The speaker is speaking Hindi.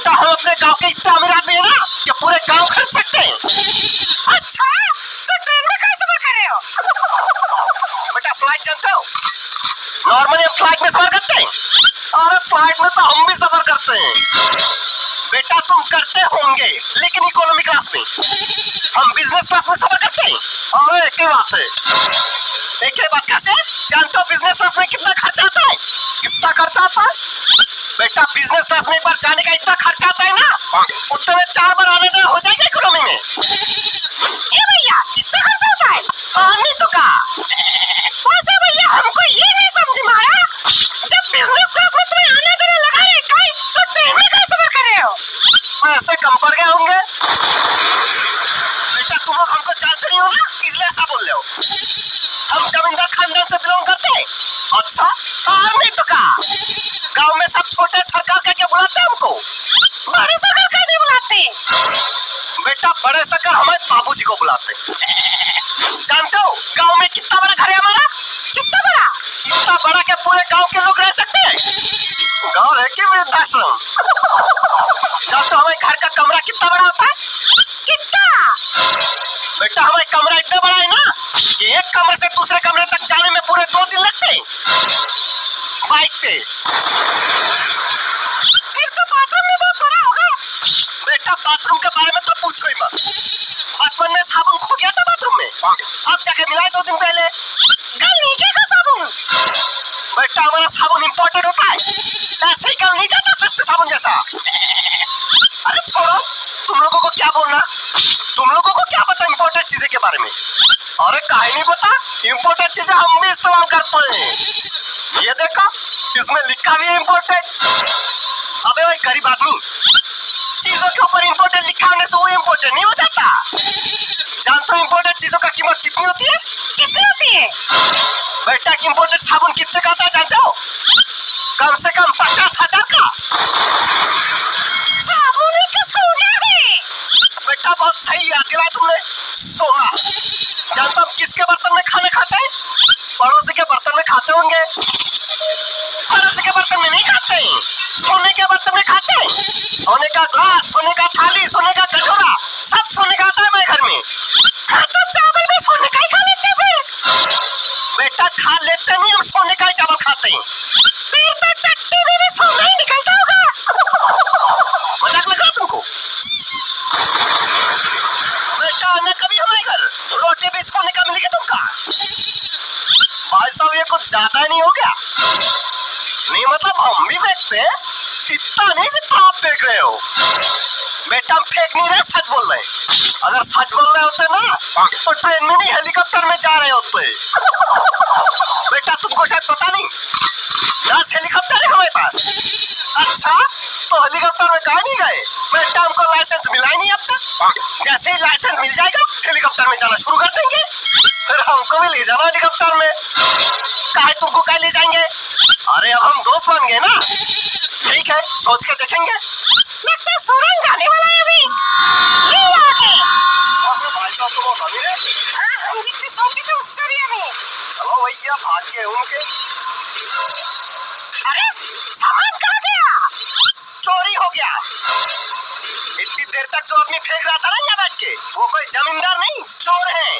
बेटा हम अपने गांव के इतने अमीर आदमी है ना कि पूरे गांव खरीद सकते हैं। अच्छा, तो ट्रेन में कैसे सफर कर रहे हो? बेटा फ्लाइट जानते हो? नॉर्मली हम फ्लाइट में सफर करते हैं। अरे फ्लाइट में तो हम भी सफर करते हैं। बेटा तुम करते होंगे लेकिन इकोनॉमी क्लास में, हम बिजनेस क्लास में सफर करते हैं। अरे एक ही बात है, एक ही बात कैसे जानते हो? बिजनेस क्लास में कितना खर्चा आता है? कितना खर्चा आता है? बेटा बिजनेस क्लास में एक बार जाने का इतना खर्चा आता है ना, उतने में 4 बार आने जाने हो जाएगा इकोनॉमी में। ए भैया, इतना खर्चा होता है? नहीं तो क्या? वैसे भैया हमको ये नहीं समझ में आया, जब बिजनेस क्लास में तुम्हें आने जाने लगा है कहीं, तो ट्रेन में कैसे सफर कर रहे हो? पैसे कम पड़ गए होंगे। बेटा तुम लोग हमको जानते नहीं हो ना, इसलिए ऐसा बोल रहे हो। हम जमींदार खानदान से बिलोंग करते हैं। अच्छा और नहीं तो क्या? गांव में सब छोटे सरकार कह के बुलाते हैं हमको। बड़े सरकार क्यों नहीं बुलाते? बेटा बड़े सरकार हमारे बाबूजी को बुलाते हैं। जानते हो गांव में कितना बड़ा घर है हमारा? कितना बड़ा? इतना बड़ा कि पूरे गांव के लोग रह सकते हैं। गांव है कि वृद्धाश्रम? जानते हो हमारे घर का कमरा कितना बड़ा होता है? कितना? बेटा हमारे कमरा इतना बड़ा है ना कि एक कमरे से दूसरे कमरे तक जाने में पूरे 2 दिन लगते हैं बाइक पे। फिर तो बाथरूम में बहुत बड़ा होगा। बेटा बाथरूम के बारे में तो पूछो ही मत। बचपन में साबुन खो गया था बाथरूम में, अब जाके मिला है 2 दिन पहले। गल नीचे का साबुन? बेटा हमारा साबुन इंपोर्टेड होता है, ऐसे ही गल नहीं जाता सस्ते साबुन जैसा। अरे छोड़ो, तुम लोगों को क्या बोलना, तुम लोगों को क्या पता इंपोर्टेड चीजें के बारे में? अरे काहे नहीं पता, इंपोर्टेड चीजें हम भी इस्तेमाल करते हैं। ये देखो इसमें लिखा भी है इंपोर्टेड। अबे भाई गरीब आदमी, चीजों के ऊपर इंपोर्टेड लिखा होने से वो इंपोर्टेड नहीं हो जाता। जानते हो इंपोर्टेड चीजों का कीमत कितनी होती है? कितनी होती है? बेटा इंपोर्टेड साबुन कितने का आता है जानते हो? कम से कम 50,000 का। साबुन का सोना है? बेटा बहुत सही याद दिलाया तुमने, सोना। जानते हो हम किसके बर्तन में खाना खाते हैं? पड़ोसी के बर्तन में खाते होंगे। पड़ोसी के बर्तन में नहीं खाते, सोने के बर्तन में खाते हैं। सोने का ग्लास, सोने का थाली, सोने का कटोरा, सब सोने का आता है मेरे घर में। हाँ तो चावल भी सोने का ही खा लेते फिर? बेटा खा लेते नहीं, हम सोने का ही चावल खाते हैं। फिर तो टट्टी में भी सोना ही निकलता होगा। मजाक लग रहा तुमको? बेटा आना कभी हमारे घर, रोटी भी सोने का मिलेगा तुमका। भाई साहब ये कुछ ज्यादा नहीं हो गया? नहीं मतलब हम भी फेंकते हैं, इतना नहीं जितना आप फेंक रहे हो। बेटा हम फेंक नहीं रहे, सच बोल रहे हैं। अगर सच बोल रहे होते ना तो ट्रेन में नहीं हेलीकॉप्टर में जा रहे होते। बेटा तुमको शायद पता नहीं, 10 हेलीकॉप्टर है हमारे पास। अच्छा तो हेलीकॉप्टर में कहा नहीं गए? बेटा हमको लाइसेंस मिला ही नहीं अब तक। जैसे ही लाइसेंस मिल जाएगा हेलीकॉप्टर में जाना शुरू कर देंगे, फिर हमको भी ले जाना हेलीकॉप्टर में। काहे तुमको कहीं ले जाएंगे? अरे अब हम दोस्त बन गए ना। ठीक है सोच के देखेंगे। लगता है सूरज जाने वाला है अभी। ये आगे। भाई साहब तो बहुत अमीर है। हाँ हम जितने सोचे थे उससे भी अमीर। चलो भैया भाग गए उनके। अरे सामान कहाँ गया? चोरी हो गया। इतनी देर तक जो आदमी फेंक रहा था ना यहाँ बैठ के, वो कोई जमींदार नहीं चोर है।